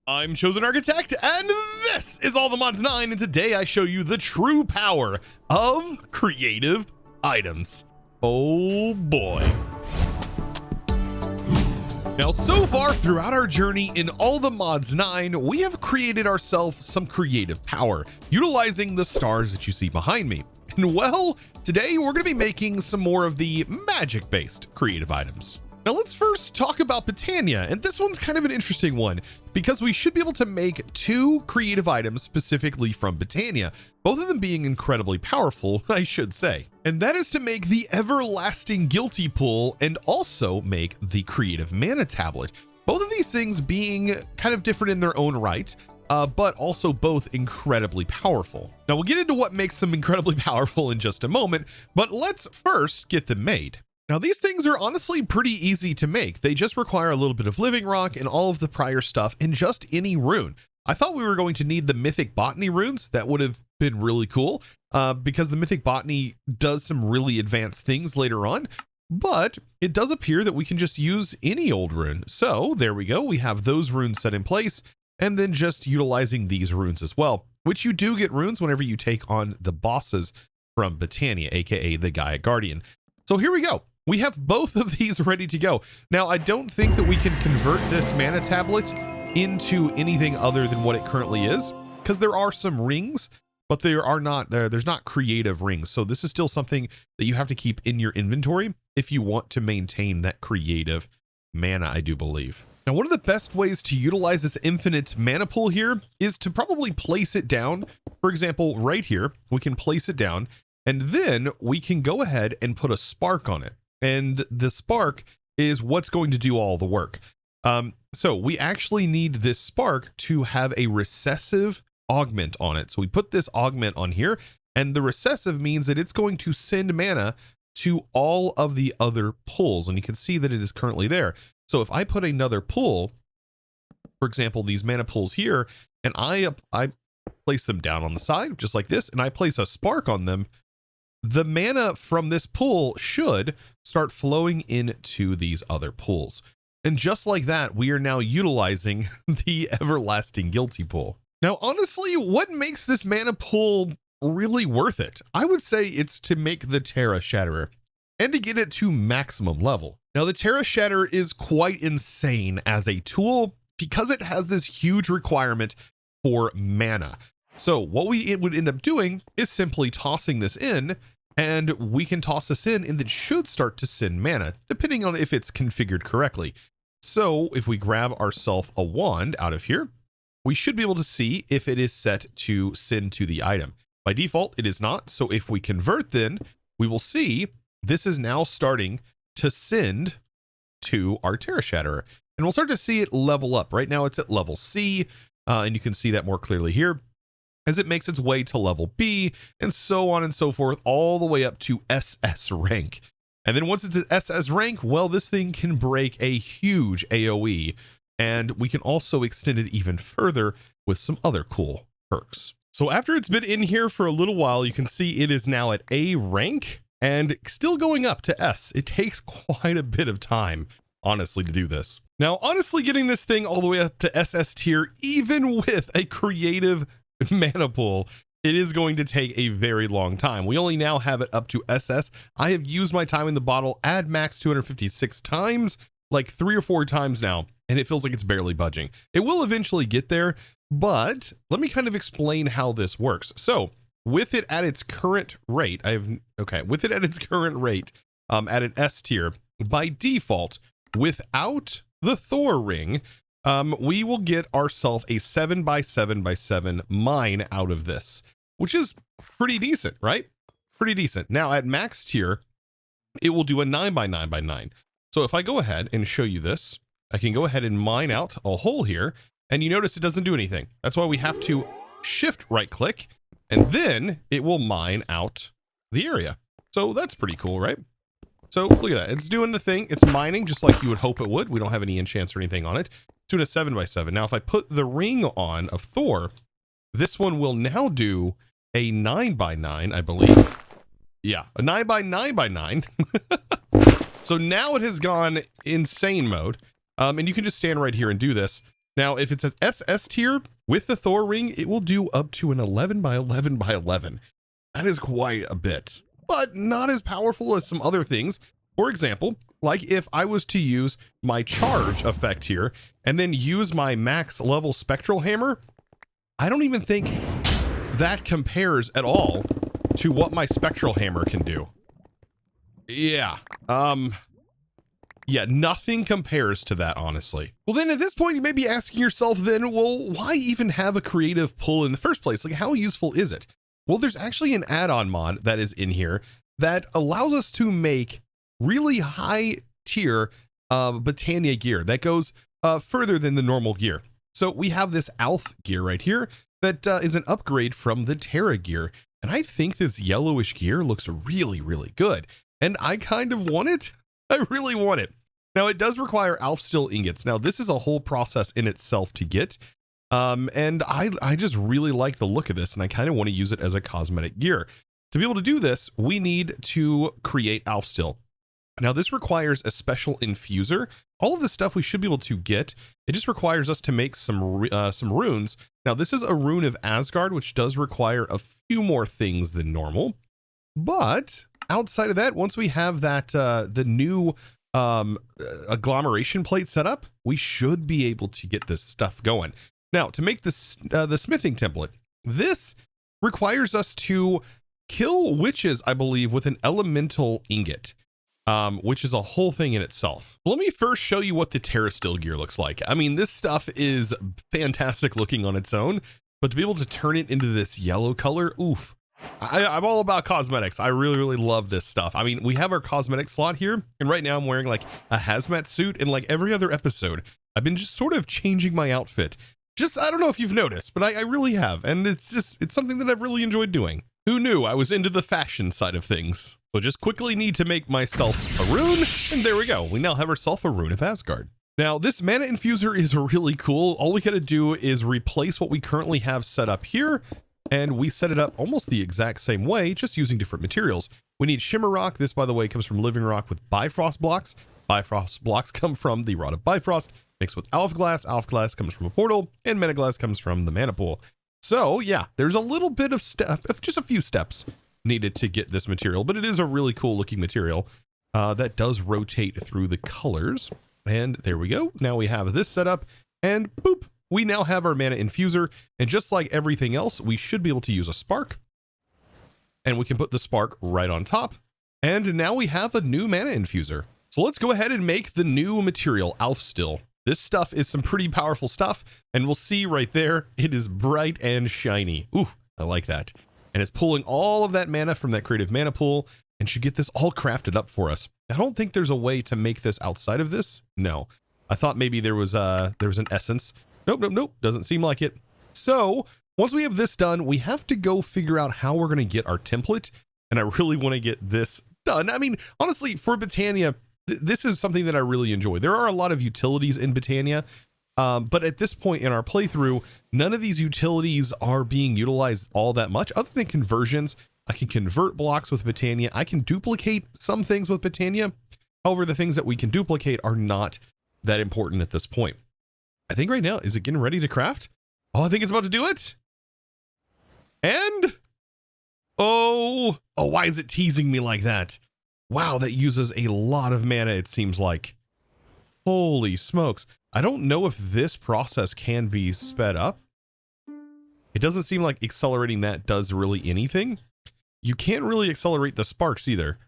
I'm ChosenArchitect, and this is All the Mods 9, and today I show you the true power of creative items. Oh boy. Now, so far throughout our journey in All the Mods 9, we have created ourselves some creative power, utilizing the stars that you see behind me. And well, today we're going to be making some more of the magic-based creative items. Now let's first talk about Botania, and this one's kind of an interesting one because we should be able to make two creative items specifically from Botania, both of them being incredibly powerful, I should say. And that is to make the everlasting guilty pool and also make the creative mana tablet. Both of these things being kind of different in their own right, but also both incredibly powerful. Now we'll get into what makes them incredibly powerful in just a moment, but let's first get them made. Now these things are honestly pretty easy to make. They just require a little bit of living rock and all of the prior stuff and just any rune. I thought we were going to need the Mythic Botany runes. That would have been really cool because the Mythic Botany does some really advanced things later on, but it does appear that we can just use any old rune. So there we go. We have those runes set in place and then just utilizing these runes as well, which you do get runes whenever you take on the bosses from Botania, aka the Gaia Guardian. So here we go. We have both of these ready to go. Now, I don't think that we can convert this mana tablet into anything other than what it currently is, because there are some rings, but there's not creative rings. So this is still something that you have to keep in your inventory if you want to maintain that creative mana, I do believe. Now, one of the best ways to utilize this infinite mana pool here is to probably place it down. For example, right here, we can place it down, and then we can go ahead and put a spark on it. And the spark is what's going to do all the work. So we actually need this spark to have a recessive augment on it. So we put this augment on here, and the recessive means that it's going to send mana to all of the other pulls. And you can see that it is currently there. So if I put another pull, for example, these mana pulls here, and I place them down on the side, just like this, and I place a spark on them, the mana from this pool should start flowing into these other pools. And just like that, we are now utilizing the everlasting guilty pool. Now, honestly, what makes this mana pool really worth it? I would say it's to make the Terra shatterer and to get it to maximum level. Now, the Terra shatterer is quite insane as a tool because it has this huge requirement for mana. So what we would end up doing is simply tossing this in, and we can toss this in and it should start to send mana, depending on if it's configured correctly. So if we grab ourselves a wand out of here, we should be able to see if it is set to send to the item. By default, it is not. So if we convert, then we will see this is now starting to send to our Terra shatterer. And we'll start to see it level up. Right now it's at level C, and you can see that more clearly here, as it makes its way to level B, and so on and so forth, all the way up to SS rank. And then once it's at SS rank, well, this thing can break a huge AoE, and we can also extend it even further with some other cool perks. So after it's been in here for a little while, you can see it is now at A rank and still going up to S. It takes quite a bit of time, honestly, to do this. Now, honestly, getting this thing all the way up to SS tier, even with a creative mana pool, it is going to take a very long time. We only now have it up to SS. I have used my time in the bottle at max 256 times, like 3 or 4 times now, and it feels like it's barely budging. It will eventually get there, but let me kind of explain how this works. So with it at its current rate, at an S tier, by default, without the Thor ring, we will get ourselves a 7x7x7 mine out of this, which is pretty decent, right? Pretty decent. Now at max tier, it will do a 9x9x9. So if I go ahead and show you this, I can go ahead and mine out a hole here, and you notice it doesn't do anything. That's why we have to shift right click, and then it will mine out the area. So that's pretty cool, right? So look at that. It's doing the thing. It's mining just like you would hope it would. We don't have any enchants or anything on it. It's doing a 7x7. Now, if I put the ring on of Thor, this one will now do a 9x9, I believe. Yeah, a 9x9x9. So now it has gone insane mode. And you can just stand right here and do this. Now, if it's an SS tier with the Thor ring, it will do up to an 11 by 11 by 11. That is quite a bit, but not as powerful as some other things. For example, like if I was to use my charge effect here and then use my max level spectral hammer, I don't even think that compares at all to what my spectral hammer can do. Yeah, yeah, nothing compares to that, honestly. Well, then at this point, you may be asking yourself then, well, why even have a creative pull in the first place? Like, how useful is it? Well, there's actually an add-on mod that is in here that allows us to make really high tier Botania gear that goes further than the normal gear. So we have this Alf gear right here that is an upgrade from the Terra gear. And I think this yellowish gear looks really, really good. And I kind of want it. I really want it. Now, it does require Alf steel ingots. Now, this is a whole process in itself to get. And I just really like the look of this, and I kind of want to use it as a cosmetic gear. To be able to do this, we need to create Alf steel. Now, this requires a special infuser. All of this stuff we should be able to get. It just requires us to make some runes. Now, this is a rune of Asgard, which does require a few more things than normal. But outside of that, once we have that the new agglomeration plate set up, we should be able to get this stuff going. Now, to make this the smithing template, this requires us to kill witches, I believe, with an elemental ingot, which is a whole thing in itself. Let me first show you what the Terra steel gear looks like. I mean, this stuff is fantastic looking on its own, but to be able to turn it into this yellow color, oof. I'm all about cosmetics. I really, really love this stuff. I mean, we have our cosmetic slot here, and right now I'm wearing like a hazmat suit, and like every other episode, I've been just sort of changing my outfit. Just, I don't know if you've noticed, but I really have. And it's something that I've really enjoyed doing. Who knew I was into the fashion side of things? So just quickly need to make myself a rune. And there we go. We now have ourselves a rune of Asgard. Now, this mana infuser is really cool. All we got to do is replace what we currently have set up here. And we set it up almost the exact same way, just using different materials. We need shimmer rock. This, by the way, comes from living rock with bifrost blocks. Bifrost blocks come from the rod of bifrost. Mixed with Alpha Glass. Alpha Glass comes from a portal, and Mana Glass comes from the Mana Pool. So yeah, there's a little bit of stuff, just a few steps needed to get this material, but it is a really cool looking material that does rotate through the colors. And there we go. Now we have this set up, and boop, we now have our Mana Infuser. And just like everything else, we should be able to use a spark, and we can put the spark right on top. And now we have a new Mana Infuser. So let's go ahead and make the new material, Alf Steel. This stuff is some pretty powerful stuff, and we'll see right there, it is bright and shiny. Ooh, I like that. And it's pulling all of that mana from that creative mana pool, and should get this all crafted up for us. I don't think there's a way to make this outside of this. No, I thought maybe there was an essence. Nope, nope, nope, doesn't seem like it. So once we have this done, we have to go figure out how we're going to get our template, and I really want to get this done. I mean, honestly, for Botania, this is something that I really enjoy. There are a lot of utilities in Botania, but at this point in our playthrough, none of these utilities are being utilized all that much, other than conversions. I can convert blocks with Botania. I can duplicate some things with Botania. However, the things that we can duplicate are not that important at this point. I think right now, is it getting ready to craft? Oh, I think it's about to do it. And, oh, why is it teasing me like that? Wow, that uses a lot of mana, it seems like. Holy smokes. I don't know if this process can be sped up. It doesn't seem like accelerating that does really anything. You can't really accelerate the sparks either.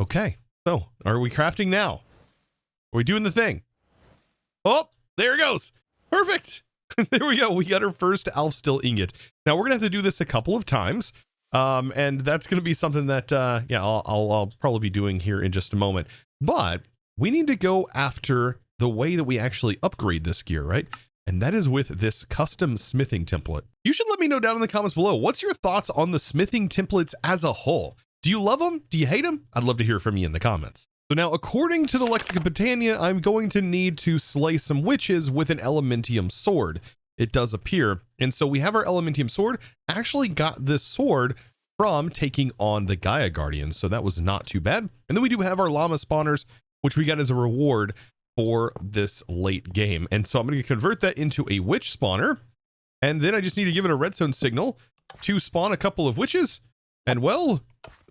Okay, so are we crafting now? Are we doing the thing? Oh, there it goes. Perfect. There we go. We got our first Alf Steel ingot. Now we're going to have to do this a couple of times. And that's going to be something that, yeah, I'll probably be doing here in just a moment. But we need to go after the way that we actually upgrade this gear, right? And that is with this custom smithing template. You should let me know down in the comments below. What's your thoughts on the smithing templates as a whole? Do you love them? Do you hate them? I'd love to hear from you in the comments. So now, according to the Lexicon Botania, I'm going to need to slay some witches with an Elementium sword. It does appear. And so we have our Elementium sword. Actually got this sword from taking on the Gaia Guardians. So that was not too bad. And then we do have our llama spawners, which we got as a reward for this late game. And so I'm going to convert that into a witch spawner. And then I just need to give it a redstone signal to spawn a couple of witches. And well,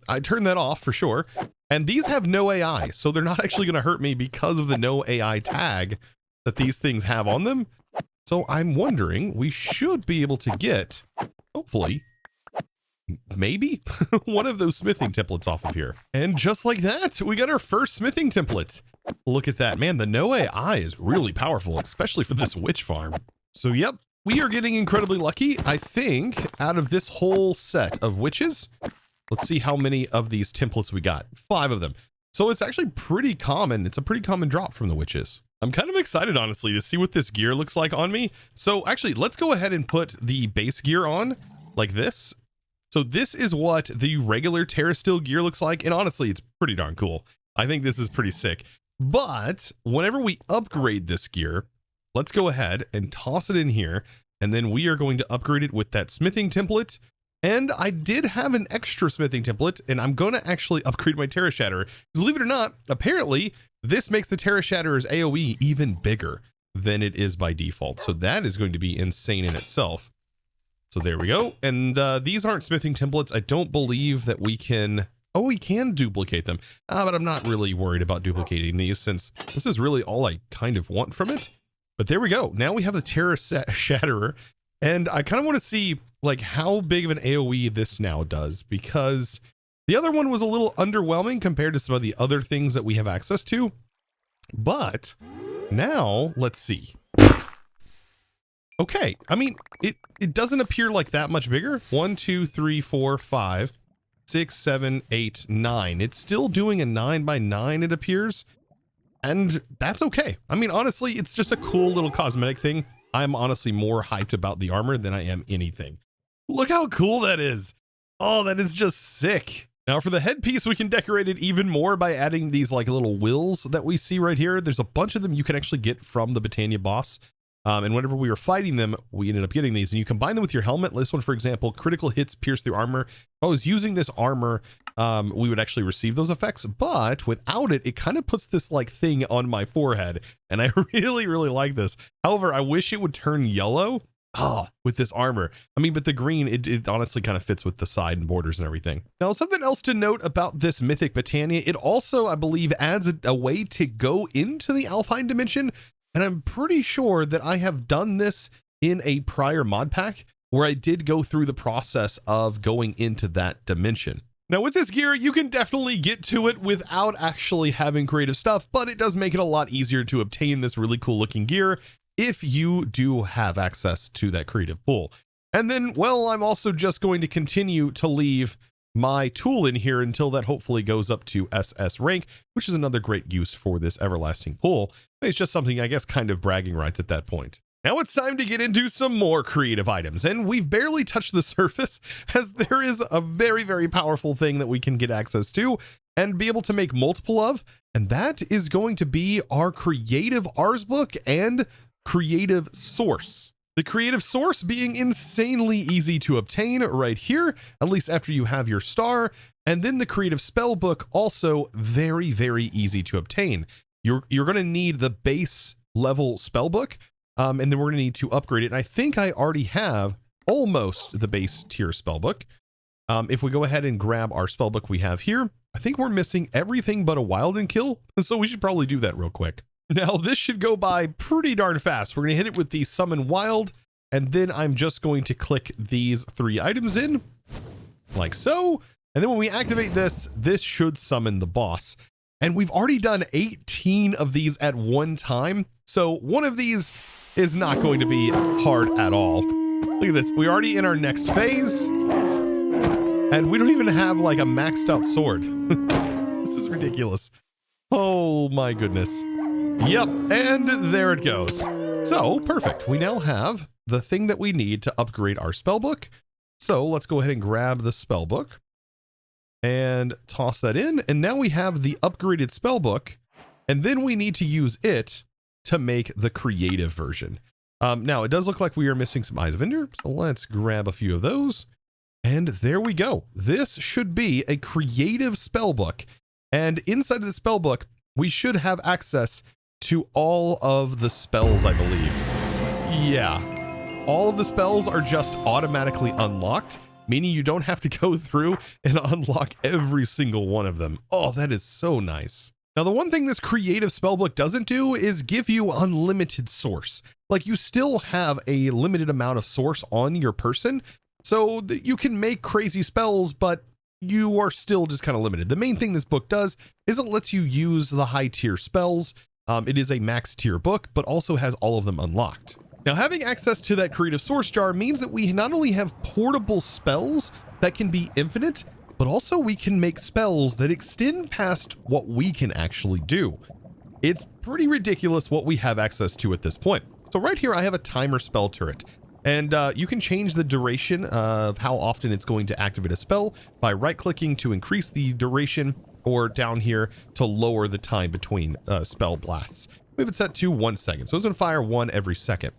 I turned that off for sure. And these have no AI, so they're not actually going to hurt me because of the no AI tag that these things have on them. So I'm wondering, we should be able to get, hopefully, maybe one of those smithing templates off of here. And just like that, we got our first smithing template. Look at that, man. The no AI is really powerful, especially for this witch farm. So yep, we are getting incredibly lucky. I think out of this whole set of witches, let's see how many of these templates we got. 5 of them. So it's actually pretty common. It's a pretty common drop from the witches. I'm kind of excited, honestly, to see what this gear looks like on me. So actually, let's go ahead and put the base gear on like this. So this is what the regular Terra Steel gear looks like. And honestly, it's pretty darn cool. I think this is pretty sick. But whenever we upgrade this gear, let's go ahead and toss it in here. And then we are going to upgrade it with that smithing template. And I did have an extra smithing template, and I'm going to actually upgrade my Terra Shatterer. Believe it or not, apparently, this makes the Terra Shatterer's AoE even bigger than it is by default. So that is going to be insane in itself. So there we go. And these aren't smithing templates. I don't believe that we can... Oh, we can duplicate them. But I'm not really worried about duplicating these since this is really all I kind of want from it. But there we go. Now we have the Terra Shatterer. And I kind of want to see like how big of an AoE this now does, because the other one was a little underwhelming compared to some of the other things that we have access to. But now let's see. Okay, I mean, it doesn't appear like that much bigger. 1, 2, 3, 4, 5, 6, 7, 8, 9. It's still doing a 9 by 9, it appears. And that's okay. I mean, honestly, it's just a cool little cosmetic thing. I'm honestly more hyped about the armor than I am anything. Look how cool that is. Oh, that is just sick. Now for the headpiece, we can decorate it even more by adding these like little wills that we see right here. There's a bunch of them you can actually get from the Botania boss. And whenever we were fighting them, we ended up getting these, and you combine them with your helmet. This one, for example, critical hits pierce through armor. If I was using this armor, we would actually receive those effects, but without it, it kind of puts this like thing on my forehead, and I really, really like this. However, I wish it would turn yellow with this armor. I mean, but the green, it honestly kind of fits with the side and borders and everything. Now, something else to note about this Mythic Botania, it also, I believe, adds a way to go into the Alpine dimension. And I'm pretty sure that I have done this in a prior mod pack where I did go through the process of going into that dimension. Now with this gear, you can definitely get to it without actually having creative stuff, but it does make it a lot easier to obtain this really cool looking gear if you do have access to that creative pool. And then, well, I'm also just going to continue to leave my tool in here until that hopefully goes up to SS rank, which is another great use for this everlasting pool. It's just something, I guess, kind of bragging rights at that point. Now it's time to get into some more creative items, and we've barely touched the surface as there is a very, very powerful thing that we can get access to and be able to make multiple of, and that is going to be our creative Ars book and creative source. The creative source being insanely easy to obtain right here, at least after you have your star, and then the creative spell book also very, very easy to obtain. You're going to need the base level spell book, and then we're going to need to upgrade it. And I think I already have almost the base tier spell book. If we go ahead and grab our spell book we have here, I think we're missing everything but a wild and kill, so we should probably do that real quick. Now this should go by pretty darn fast. We're going to hit it with the summon wild, and then I'm just going to click these 3 items in like so. And then when we activate this, this should summon the boss. And we've already done 18 of these at one time. So one of these is not going to be hard at all. Look at this. We're already in our next phase. And we don't even have like a maxed out sword. This is ridiculous. Oh my goodness. Yep. And there it goes. So perfect. We now have the thing that we need to upgrade our spellbook. So let's go ahead and grab the spellbook and toss that in. And now we have the upgraded spellbook, and then we need to use it to make the creative version. Now it does look like we are missing some Eyes of Ender, so let's grab a few of those. And there we go. This should be a creative spellbook. And inside of the spellbook, we should have access to all of the spells, I believe. Yeah, all of the spells are just automatically unlocked, meaning you don't have to go through and unlock every single one of them. Oh, that is so nice. Now, the one thing this creative spellbook doesn't do is give you unlimited source. Like, you still have a limited amount of source on your person, so that you can make crazy spells, but you are still just kind of limited. The main thing this book does is it lets you use the high tier spells. It is a max tier book, but also has all of them unlocked. Now, having access to that creative source jar means that we not only have portable spells that can be infinite, but also we can make spells that extend past what we can actually do. It's pretty ridiculous what we have access to at this point. So right here, I have a timer spell turret, and you can change the duration of how often it's going to activate a spell by right-clicking to increase the duration, or down here to lower the time between spell blasts. We have it set to 1 second, so it's going to fire 1 every second.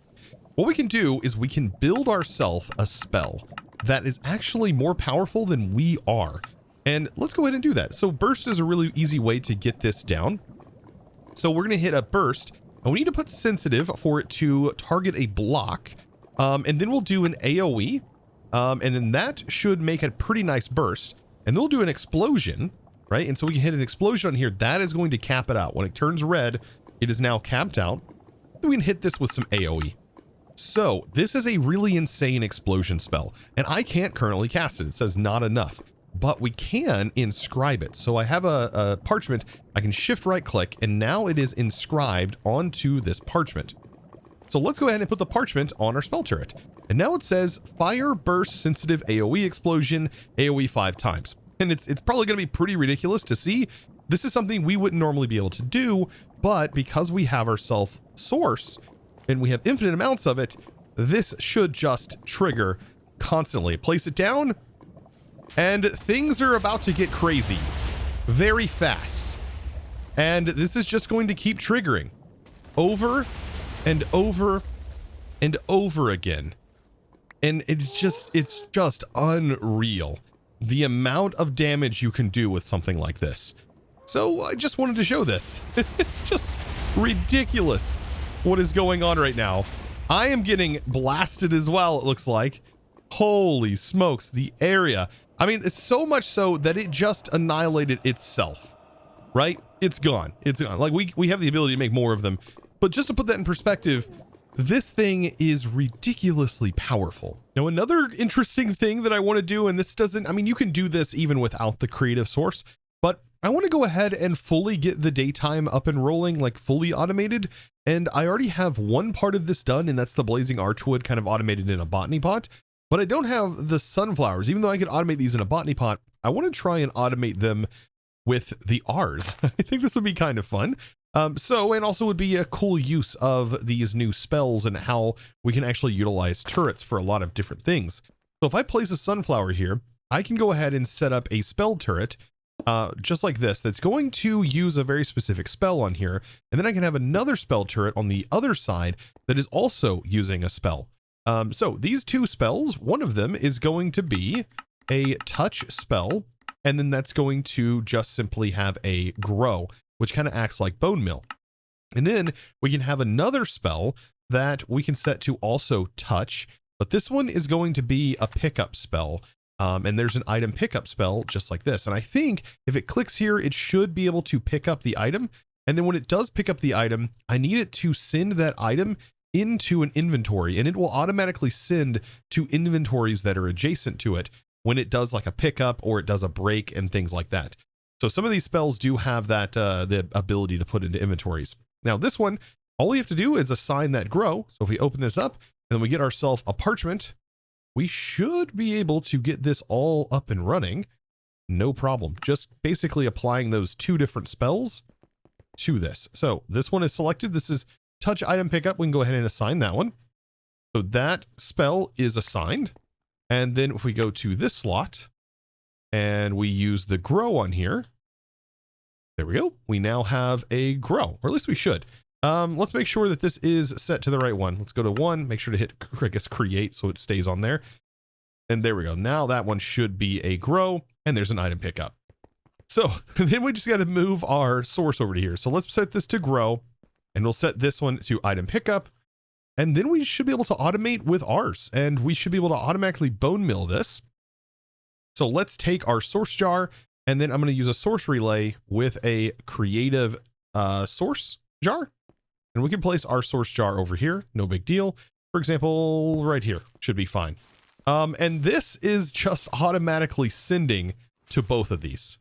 What we can do is we can build ourselves a spell that is actually more powerful than we are. And let's go ahead and do that. So burst is a really easy way to get this down. So we're going to hit a burst, and we need to put sensitive for it to target a block. And then we'll do an AoE, and then that should make a pretty nice burst. And then we'll do an explosion, right? And so we can hit an explosion on here. That is going to cap it out. When it turns red, it is now capped out. Then we can hit this with some AoE. So this is a really insane explosion spell, and I can't currently cast it. It says not enough, but we can inscribe it. So I have a parchment. I can shift right click, and now it is inscribed onto this parchment. So let's go ahead and put the parchment on our spell turret. And now it says fire burst sensitive AoE explosion, AoE 5 times. And it's probably going to be pretty ridiculous to see. This is something we wouldn't normally be able to do, but because we have our self source and we have infinite amounts of it, this should just trigger constantly. Place it down, and things are about to get crazy very fast. And this is just going to keep triggering over and over and over again. And it's just unreal the amount of damage you can do with something like this. So I just wanted to show this. It's just ridiculous what is going on right now. I am getting blasted as well, it looks like. Holy smokes, the area. I mean, it's so much so that it just annihilated itself, right? It's gone. It's gone. Like, we have the ability to make more of them. But just to put that in perspective, this thing is ridiculously powerful. Now, another interesting thing that I want to do, and this doesn't, I mean, you can do this even without the creative source, but I want to go ahead and fully get the daytime up and rolling, like fully automated. And I already have one part of this done, and that's the blazing archwood kind of automated in a botany pot. But I don't have the sunflowers. Even though I could automate these in a botany pot, I want to try and automate them with the Rs. I think this would be kind of fun. And also would be a cool use of these new spells and how we can actually utilize turrets for a lot of different things. So if I place a sunflower here, I can go ahead and set up a spell turret just like this, that's going to use a very specific spell on here. And then I can have another spell turret on the other side that is also using a spell. So these two spells, one of them is going to be a touch spell, and then that's going to just simply have a grow, which kind of acts like bone meal. And then we can have another spell that we can set to also touch, but this one is going to be a pickup spell. And there's an item pickup spell just like this. And I think if it clicks here, it should be able to pick up the item. And then when it does pick up the item, I need it to send that item into an inventory, and it will automatically send to inventories that are adjacent to it when it does like a pickup or it does a break and things like that. So some of these spells do have that the ability to put into inventories. Now this one, all we have to do is assign that grow. So if we open this up and then we get ourselves a parchment, we should be able to get this all up and running. No problem. Just basically applying those two different spells to this. So this one is selected. This is touch item pickup. We can go ahead and assign that one. So that spell is assigned. And then if we go to this slot and we use the grow on here, there we go. We now have a grow, or at least we should. Let's make sure that this is set to the right one. Let's go to 1, make sure to hit, I guess, create so it stays on there. And there we go. Now that one should be a grow, and there's an item pickup. So then we just got to move our source over to here. So let's set this to grow. and we'll set this one to item pickup. And then we should be able to automate with Ars, and we should be able to automatically bone mill this. So let's take our source jar, and then I'm going to use a source relay with a creative source jar. And we can place our source jar over here. No big deal. For example, right here should be fine. And this is just automatically sending to both of these.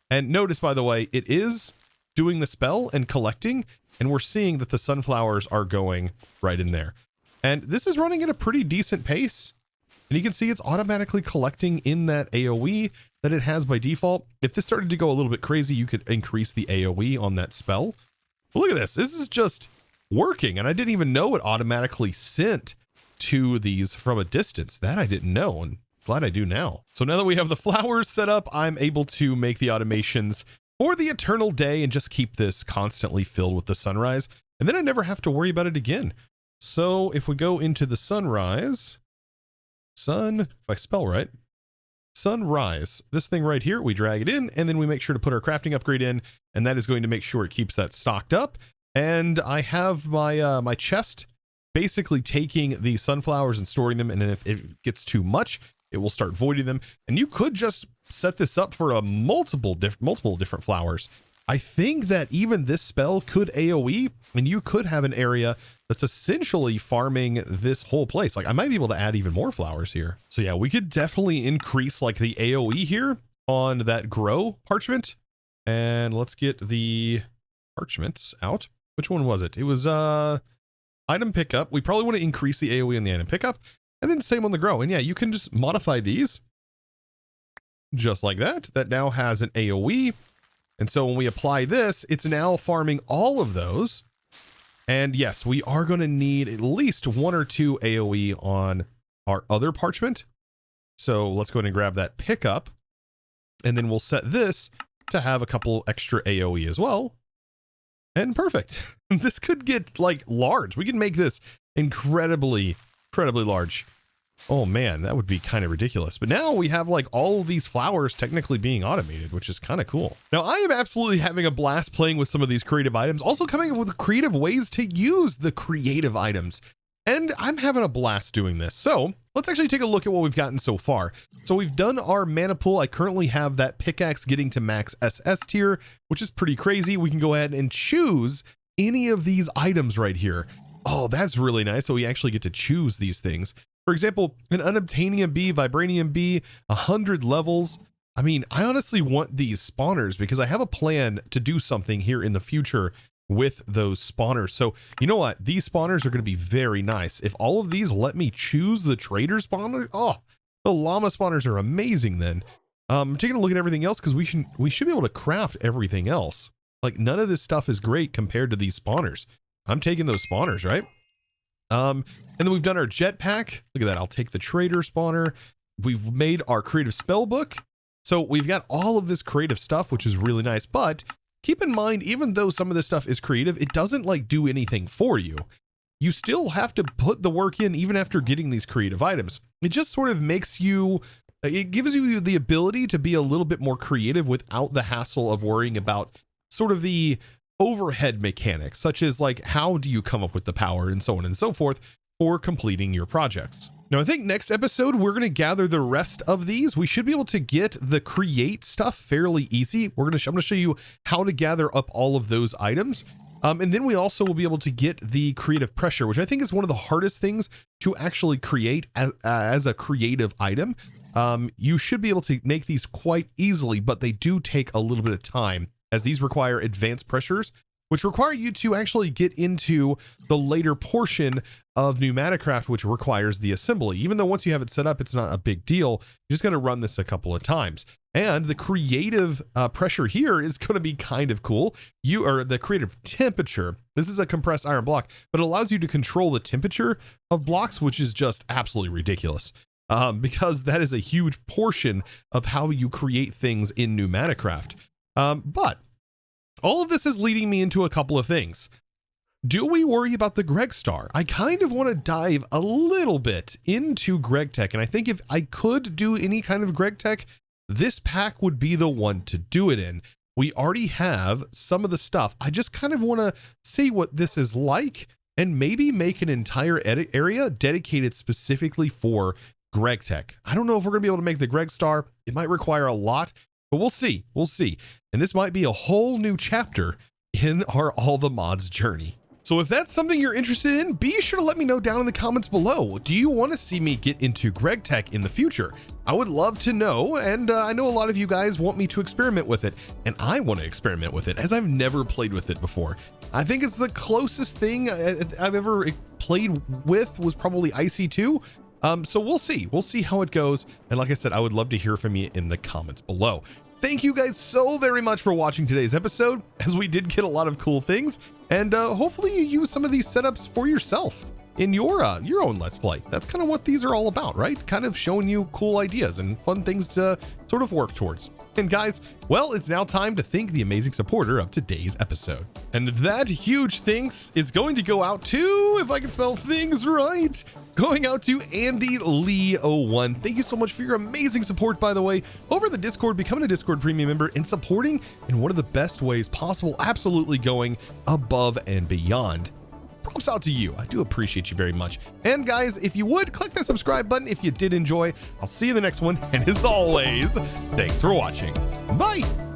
And notice, by the way, it is doing the spell and collecting, and we're seeing that the sunflowers are going right in there. And this is running at a pretty decent pace. And you can see it's automatically collecting in that AoE that it has by default. If this started to go a little bit crazy, you could increase the AoE on that spell. But look at this. This is just working, and I didn't even know it automatically sent to these from a distance. That I didn't know, and glad I do now. So now that we have the flowers set up, I'm able to make the automations for the eternal day and just keep this constantly filled with the sunrise, and then I never have to worry about it again. So if we go into the sunrise, if I spell right, sunrise, this thing right here, we drag it in, and then we make sure to put our crafting upgrade in, and that is going to make sure it keeps that stocked up. And I have my my chest basically taking the sunflowers and storing them, and then if it gets too much, it will start voiding them. And you could just set this up for a multiple different flowers. I think that even this spell could AoE, and you could have an area that's essentially farming this whole place. Like, I might be able to add even more flowers here. So yeah, we could definitely increase like the AoE here on that grow parchment. And let's get the parchments out. Which one was it? It was item pickup. We probably want to increase the AoE on the item pickup, and then same on the grow. And yeah, you can just modify these just like that. That now has an AoE. And so when we apply this, it's now farming all of those. And yes, we are going to need at least 1 or 2 AoE on our other parchment. So let's go ahead and grab that pickup, and then we'll set this to have a couple extra AoE as well. And perfect. This could get like large. We can make this incredibly large. Oh man, that would be kind of ridiculous. But now we have like all of these flowers technically being automated, which is kind of cool. Now I am absolutely having a blast playing with some of these creative items, also coming up with creative ways to use the creative items. And I'm having a blast doing this. So let's actually take a look at what we've gotten so far. So we've done our mana pool. I currently have that pickaxe getting to max SS tier, which is pretty crazy. We can go ahead and choose any of these items right here. Oh, that's really nice. So we actually get to choose these things. For example, an unobtainium bee, vibranium bee, 100 levels. I mean, I honestly want these spawners because I have a plan to do something here in the future with those spawners. So you know what, these spawners are going to be very nice. If all of these let me choose the trader spawner, oh, the llama spawners are amazing. Then I'm taking a look at everything else because we should be able to craft everything else. Like, none of this stuff is great compared to these spawners. I'm taking those spawners, right? And then we've done our jetpack. Look at that. I'll take the trader spawner. We've made our creative spell book. So we've got all of this creative stuff, which is really nice. But keep in mind, even though some of this stuff is creative, it doesn't like do anything for you. You still have to put the work in even after getting these creative items. It just sort of makes you, it gives you the ability to be a little bit more creative without the hassle of worrying about sort of the overhead mechanics, such as like, how do you come up with the power and so on and so forth for completing your projects. Now, I think next episode, we're going to gather the rest of these. We should be able to get the create stuff fairly easy. I'm going to show you how to gather up all of those items. And then we also will be able to get the creative pressure, which I think is one of the hardest things to actually create as a creative item. You should be able to make these quite easily, but they do take a little bit of time, as these require advanced pressures, which require you to actually get into the later portion of Pneumaticraft, which requires the assembly. Even though once you have it set up, it's not a big deal. You just got to run this a couple of times. And the creative pressure here is going to be kind of cool. The creative temperature. This is a compressed iron block, but it allows you to control the temperature of blocks, which is just absolutely ridiculous. Because that is a huge portion of how you create things in Pneumaticraft. But all of this is leading me into a couple of things. Do we worry about the Gregstar? I kind of want to dive a little bit into GregTech, and I think if I could do any kind of GregTech, this pack would be the one to do it in. we already have some of the stuff. I just kind of want to see what this is like and maybe make an entire area dedicated specifically for GregTech. I don't know if we're gonna be able to make the Gregstar. It might require a lot, but we'll see. We'll see. And this might be a whole new chapter in our All the Mods journey. So if that's something you're interested in, be sure to let me know down in the comments below. Do you want to see me get into GregTech in the future? I would love to know, and I know a lot of you guys want me to experiment with it, and I want to experiment with it as I've never played with it before. I think it's the closest thing I've ever played with was probably IC2. So we'll see. We'll see how it goes. And like I said, I would love to hear from you in the comments below. Thank you guys so very much for watching today's episode, as we did get a lot of cool things, and hopefully you use some of these setups for yourself in your own Let's Play. That's kind of what these are all about, right? Kind of showing you cool ideas and fun things to sort of work towards. And guys, well, it's now time to thank the amazing supporter of today's episode. And that huge thanks is going to go out to, if I can spell things right, going out to Andy Lee 01. Thank you so much for your amazing support, by the way, over the Discord, becoming a Discord premium member and supporting in one of the best ways possible, absolutely going above and beyond. Props out to you. I do appreciate you very much. And guys, if you would, click that subscribe button if you did enjoy. I'll see you in the next one. And as always, thanks for watching. Bye.